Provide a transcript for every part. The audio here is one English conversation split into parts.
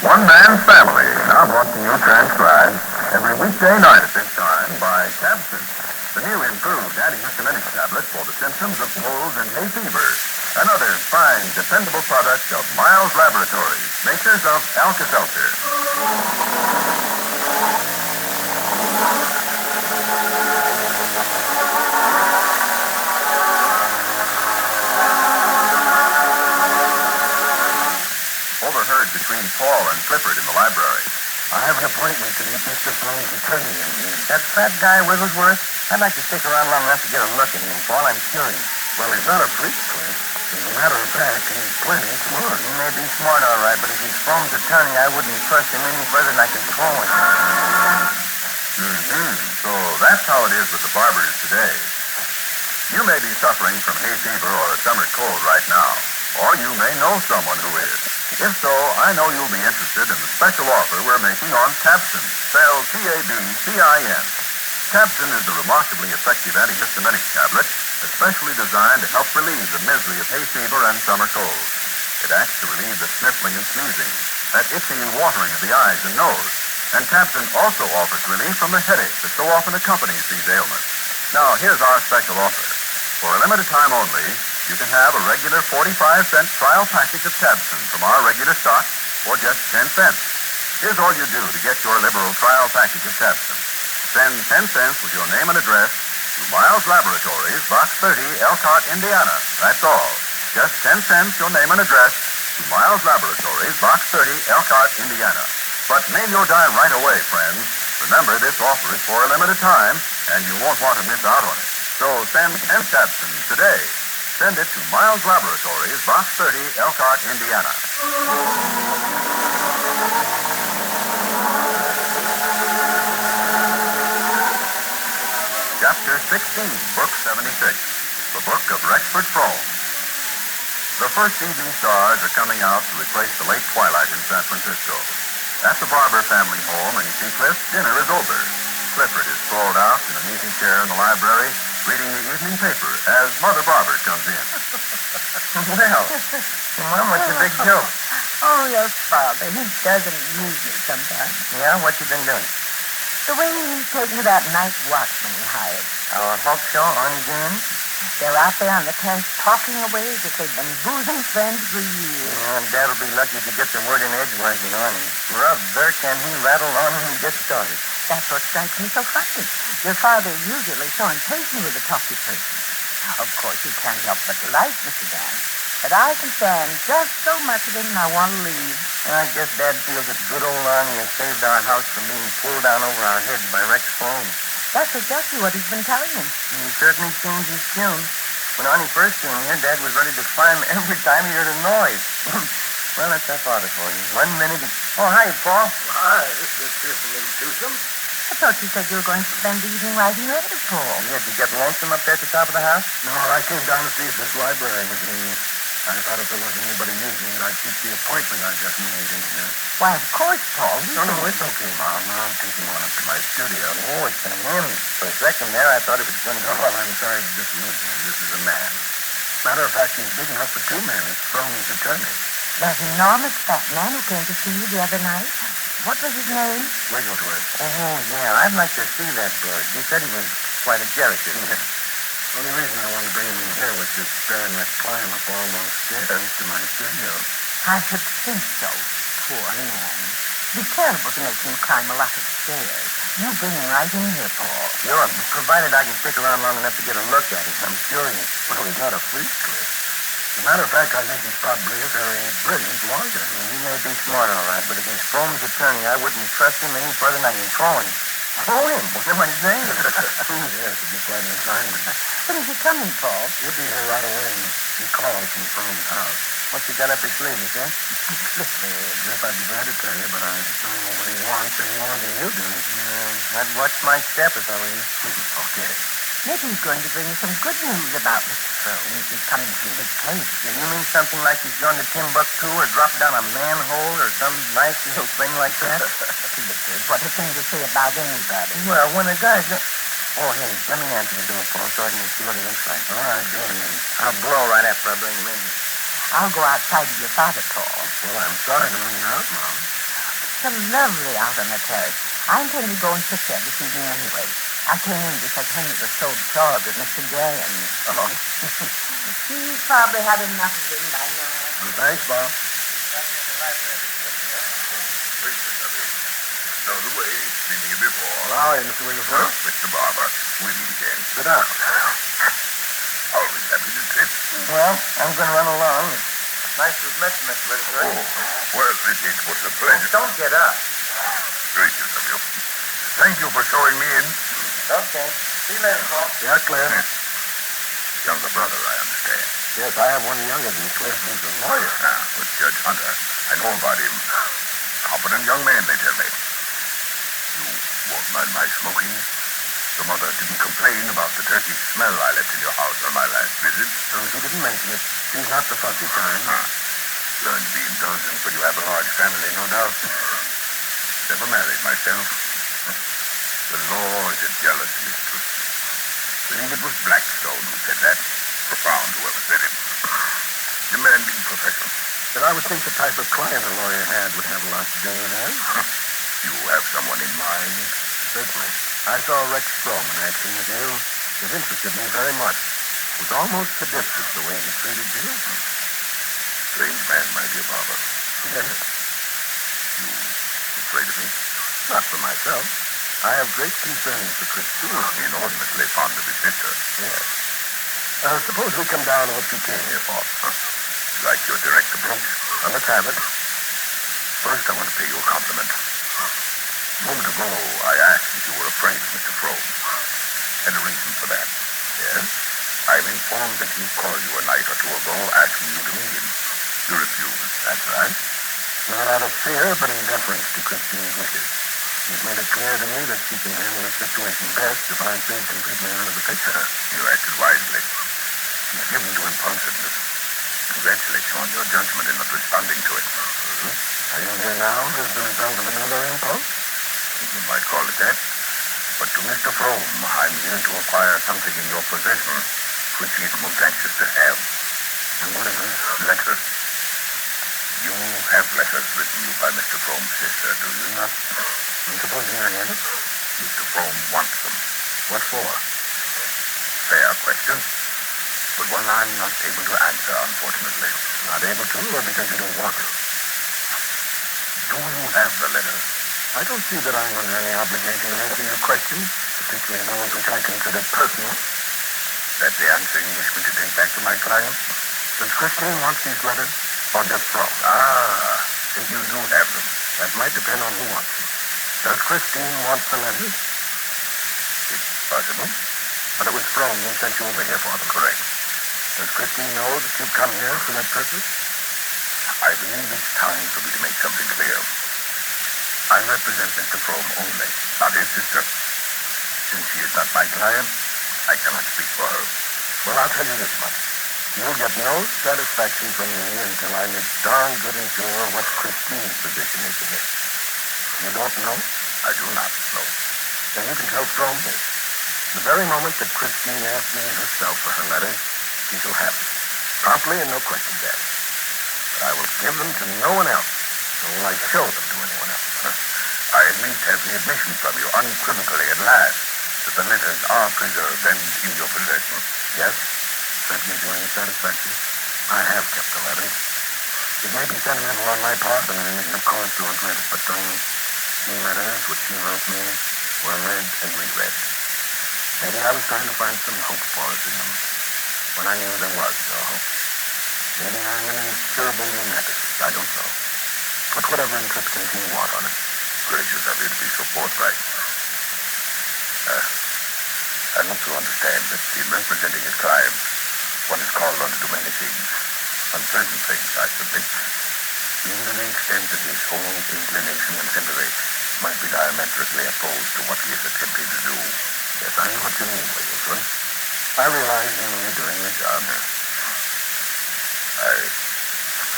One Man's Family, now brought to you transcribed every weekday night at this time by Capson, the new improved antihistaminic tablet for the symptoms of colds and hay fever. Another fine, dependable product of Miles Laboratories, makers of Alka-Seltzer. Overheard between Paul and Clifford in the library. I have an appointment to meet Mr. Frome's attorney in here. That fat guy, Wigglesworth? I'd like to stick around long enough to get a look at him, Paul. I'm curious. Well, he's not a freak, Cliff. As a matter of fact, he's plenty smart. He may be smart, all right, but if he's Frome's attorney, I wouldn't trust him any further than I can throw him. So that's how it is with the barbers today. You may be suffering from hay fever or a summer cold right now, or you may know someone who is. If so, I know you'll be interested in the special offer we're making on Capson, spelled T-A-B-C-I-N. Capson is a remarkably effective antihistaminic tablet, especially designed to help relieve the misery of hay fever and summer colds. It acts to relieve the sniffling and sneezing, that itching and watering of the eyes and nose. And Capson also offers relief from the headache that so often accompanies these ailments. Now, here's our special offer. For a limited time only, you can have a regular 45-cent trial package of Capson from our regular stock for just 10 cents. Here's all you do to get your liberal trial package of Capson. Send 10 cents with your name and address to Miles Laboratories, Box 30, Elkhart, Indiana. That's all. Just 10 cents, your name and address to Miles Laboratories, Box 30, Elkhart, Indiana. But name your dime right away, friends. Remember, this offer is for a limited time, and you won't want to miss out on it. So send 10 Capson today. Send it to Miles Laboratories, Box 30, Elkhart, Indiana. Chapter 16, Book 76, The Book of Rexford, Frome. The first evening stars are coming out to replace the late twilight in San Francisco. At the Barber family home, and you see, Cliff, dinner is over. Clifford is sprawled out in an easy chair in the library, reading the evening paper as Mother Barber comes in. Well, Mom, what's the big joke? Oh, your father. He doesn't amuse me sometimes. Yeah, what you been doing? The way he's taken to that night watchman he hired. Our Hulk show on June? They're out there on the terrace talking away as if they've been bosom friends for years. Yeah, Dad'll be lucky if he gets a word in edgewise with Arnie. Brother, can he rattle on when he gets started. That's what strikes me so funny. Your father is usually so impatient with a talky person. Of course, you can't help but like Mr. Dan. But I can stand just so much of it, and I want to leave. I guess Dad feels that good old Arnie has saved our house from being pulled down over our heads by Rex Frome. That's exactly what he's been telling me. He certainly changed his tune. When Arnie first came here, Dad was ready to climb every time he heard a noise. Well, that's our father for you. 1 minute. Oh, hi, Paul. Hi, this is fearsome little twosome. I thought you said you were going to spend the evening writing letters, Paul. Yeah, did you get lonesome up there at the top of the house? No, I came down to see if this library was in use. I thought if there wasn't anybody using it, I'd keep the appointment I just made in here. Why, of course, Paul. No, it's okay, Mom. I'm taking one up to my studio. Oh, it's an M. For a second there, I thought it was going to Oh, well, I'm sorry to disillusion you. This is a man. Matter of fact, he's big enough for two men. It's Frome's attorney. That enormous fat man who came to see you the other night? What was his name? Wigglesworth. Oh, yeah, I'd like to see that bird. You said he was quite a character. Yeah. The only reason I wanted to bring him in here was to spare him that climb up all those stairs to my studio. I should think so. Poor man. It'd be terrible to make him climb a lot of stairs. You bring him right in here, Paul. Sure, provided I can stick around long enough to get a look at him. I'm curious. Well, he's not a freak, Cliff. As a matter of fact, I think he's probably a very brilliant lawyer. Well, he may be smart, all right, but if he's Frome's attorney, I wouldn't trust him any further than I can throw him. Throw him? What am I saying? Yes, it'd be quite an assignment. When is he coming, Paul? He'll be here right away. He called from Frome's house. What you got up his sleeve, huh? Cliff, I'd be glad to tell you, but I don't know what he wants any more than you do. I'd watch my step if I were you. Okay. Maybe he's going to bring you some good news about Mr. Frome. He's coming from his place. Yeah, you mean something like he's going to Timbuktu or drop down a manhole or some nice little thing like that? What a thing to say about anybody. Well, when a guy's... Oh, hey, let me answer the door, Paul, so I can see what he looks like. All right, go ahead. I'll blow right after I bring him in. I'll go outside with your father, Paul. Well, I'm sorry to ring you out, Mom. so lovely out on the terrace. I intended to go and sit there this evening anyway. I came in because Henry was so absorbed with Mr. Gay and... Oh. He's probably had enough of him by now. Well, thanks, Bob. He's back in the library. Gracious of you. So the way, seen you before. Well, how are you, Mr. Wigglesworth? Mr. Barber, we meet again. Sit down. Always happy to sit. Well, I'm going to run along. Nice to have met you, Mr. Wigglesworth. Oh, well, it was a pleasure. Don't get up. Gracious of you. Thank you for showing me in. Okay. See you later, Paul. Yeah, Claire. Younger brother, I understand. Yes, I have one younger than Cliff, who's a lawyer. With Judge Hunter. I know about him. Competent young man, they tell me. You won't mind my smoking? Your mother didn't complain about the turkey smell I left in your house on my last visit. No, she didn't mention it. She's not the fussy kind. Learn to be indulgent when you have a large family, no doubt. Never married myself. The law is a jealous mistress. Believe it was Blackstone who said that. Profound, whoever said it. Demanding profession. But I would think the type of client a lawyer had would have a lot to do with that. You have someone in mind? Certainly. I saw Rex Frome in action with you. It interested me very much. It was almost sadistic the way he treated you. Strange man, my dear Barber. Yes. You afraid of me? Not for myself. I have great concern for Christine. Inordinately fond of his sister. Yes. Suppose we come down to what you came here for. Like your direct approach. Well, let's have it. First, I want to pay you a compliment. A moment ago, I asked if you were afraid of Mr. Frome. And a reason for that. Yes? I'm informed that he called you a night or two ago asking you to meet him. You refused. That's right. Not out of fear, but in deference to Christine's wishes. He's made it clear to me that she can handle the situation best if I'm seen completely out of the picture. You acted wisely. He's given to impulsiveness. Congratulate you on your judgment in not responding to it. Are you here now as the result of another impulse? You might call it that. But to Mr. Frome, I'm here to acquire something in your possession which he is most anxious to have. And what is it? Letters. You have letters written you by Mr. Frome's sister, do you not? I'm supposing I have it. Mr. Frome wants them. What for? Fair question, but one I'm not able to answer, unfortunately. Not able to, or because you don't want it? Do you have the letters? I don't see that I'm under any obligation to answer your questions, particularly those which I consider personal. That the answer you wish me to take back to my client? Does Christine want these letters, or just Frome? Ah, then you do have them. That might depend on who wants them. Does Christine want the letters? It's possible. But it was Frome who sent you over here for them. Correct. Does Christine know that you've come here for that purpose? I believe it's time for me to make something clear. I represent Mr. Frome only, not his sister. Since she is not my client, I cannot speak for her. Well, I'll tell you this much. You'll get no satisfaction from me until I make darn good and sure what Christine's position is in this. You don't know? I do not know. Then you can tell Frome this. The very moment that Christine asks me herself for her letters, she shall have them. Promptly and no questions asked. But I will give them to no one else, nor will I show them to anyone else. I at least have the admission from you unequivocally at last that the letters are preserved and in your possession. Yes? That gives you any satisfaction? I have kept the letters. It may be sentimental on my part, and I may have cause to regret it, but those few letters which she wrote me were read and reread. Maybe I was trying to find some hope for us in them, when I knew there was no hope. Maybe I'm an incurable romanticist. I don't know. Put whatever interpretation you want on it. Gracious of you to be so forthright. I want to understand that in representing his client, one is called on to do many things. Unpleasant things, I submit. Even to the extent that his own inclination and sympathy might be diametrically opposed to what he is attempting to do. Yes, I know what you mean, Wigglesworth. I realize you're only doing your job.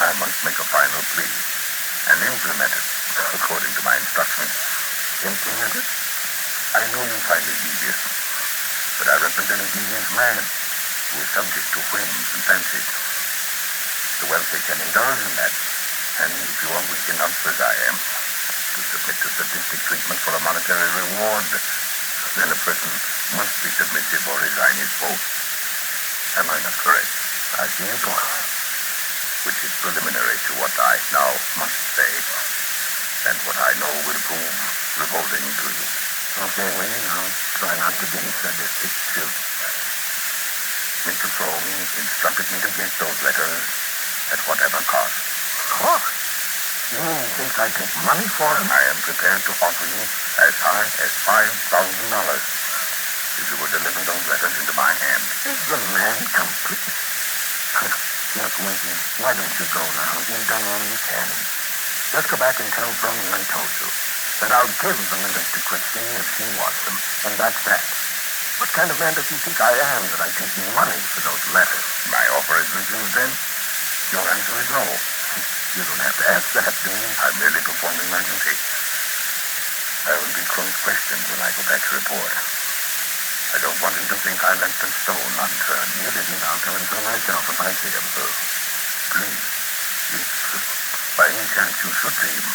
I must make a final plea and implement it according to my instructions. Implement it? I know you find it devious, but I represent a devious man who is subject to whims and fancies. The wealthy can indulge in that, and if you are weak enough as I am, to submit to sadistic treatment for a monetary reward, then a person must be submissive or resign his post. Am I not correct? I see your point, which is preliminary to what I now must say, and what I know will prove revolting to you. Okay, William, I'll try not to be sadistic, too. Mr. Frome instructed me to get those letters at whatever cost. Cost? You mean he thinks I take money for them? I am prepared to offer you as high as $5,000 if you will deliver those letters into my hands. Is the man complete? Look, William, why don't you go now? You've done all you can. Just go back and tell Frome I told you that I'll give the letters to Christine if she wants them, and that's that. What kind of man does he think I am that I take money for those letters? My offer is refused, then? Your answer is no. You don't have to ask that, do you? I'm merely performing my duty. I will be close-questioned when I go back to report. I don't want him to think I left a stone unturned. You didn't. I'll tell him so myself if I see him. Please, if by any chance you should see him,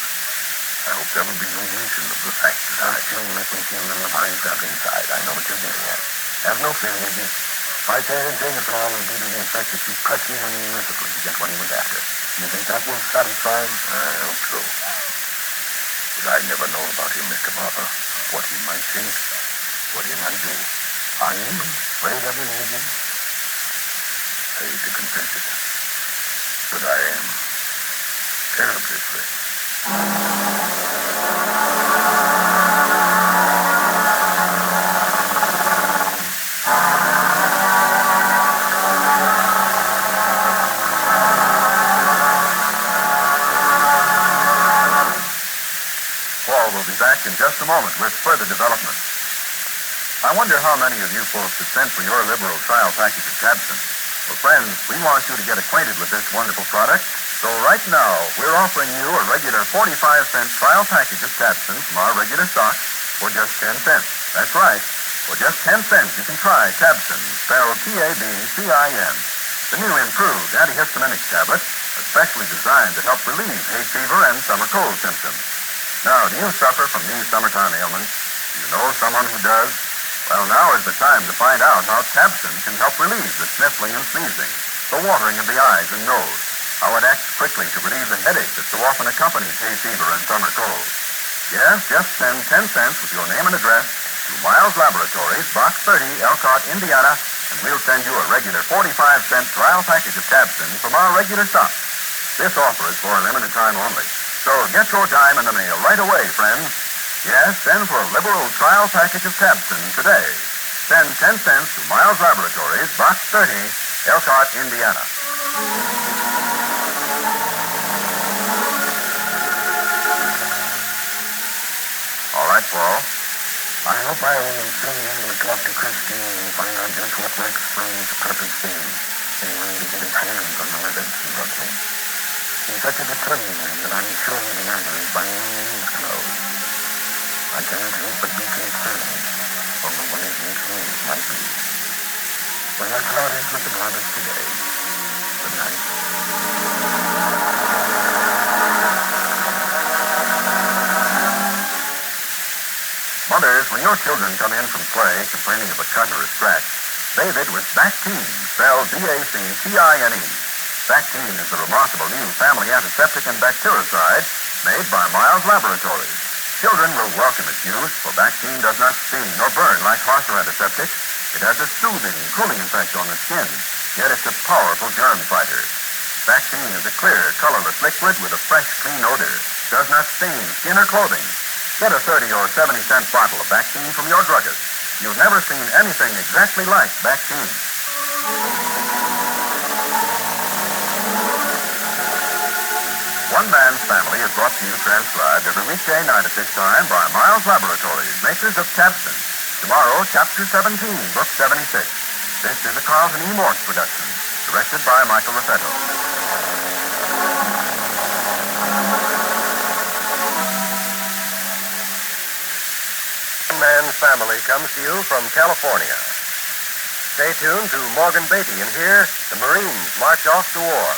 I hope there will be no mention of the fact that I still let me feel a little myself inside. I know what you're getting at. Have no fear, William. If I say anything at all, it'll be to the effect that you pressed me unmercifully to get what he was after. You think that will satisfy him? I hope so. But I never know about him, Mr. Barber. What he might think, what he might do. I am afraid of him, William. I hate to confess it, but I am terribly afraid. We'll be back in just a moment with further development. I wonder how many of you folks have sent for your liberal trial package of Tabson. Well, friends, we want you to get acquainted with this wonderful product. So right now, we're offering you a regular 45-cent trial package of Tabson from our regular stock for just 10 cents. That's right. For just 10 cents, you can try Tabson, spelled T-A-B-C-I-N. The new improved antihistaminic tablet, especially designed to help relieve hay fever and summer cold symptoms. Now, do you suffer from these summertime ailments? Do you know someone who does? Well, now is the time to find out how Tabson can help relieve the sniffling and sneezing, the watering of the eyes and nose, how it acts quickly to relieve the headache that so often accompanies hay fever and summer cold. Yes, just send 10 cents with your name and address to Miles Laboratories, Box 30, Elkhart, Indiana, and we'll send you a regular 45-cent trial package of Tabson from our regular stock. This offer is for a limited time only. So get your dime in the mail right away, friends. Yes, send for a liberal trial package of Tabson today. Send 10 cents to Miles Laboratories, Box 30, Elkhart, Indiana. All right, Paul. I hope I will soon be able to talk to Christine and find out just what Rexford's purpose is in order to get his hands on the letters he wrote me. He's such a determined man that I'm sure the matter is by no means closed. I cannot help but be concerned over what his next move might be. Well, that's how it is with the Barbers today. Good night. Mothers, when your children come in from play complaining of a cut or a scratch, bathe it with Bactine, spelled B-A-C-T-I-N-E. Bactine is a remarkable new family antiseptic and bactericide made by Miles Laboratories. Children will welcome its use, for Bactine does not sting or burn like harsher antiseptics. It has a soothing, cooling effect on the skin, yet it's a powerful germ fighter. Bactine is a clear, colorless liquid with a fresh, clean odor. Does not stain skin or clothing. Get a 30 or 70-cent bottle of Bactine from your druggist. You've never seen anything exactly like Bactine. One Man's Family is brought to you transcribed every weekday night at this time by Miles Laboratories, makers of Tabson. Tomorrow, Chapter 17, Book 76. This is a Carlton E. Morse production, directed by Michael Raffetto. One Man's Family comes to you from California. Stay tuned to Morgan Beatty and hear the Marines march off to war.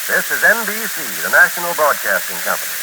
This is NBC, the National Broadcasting Company.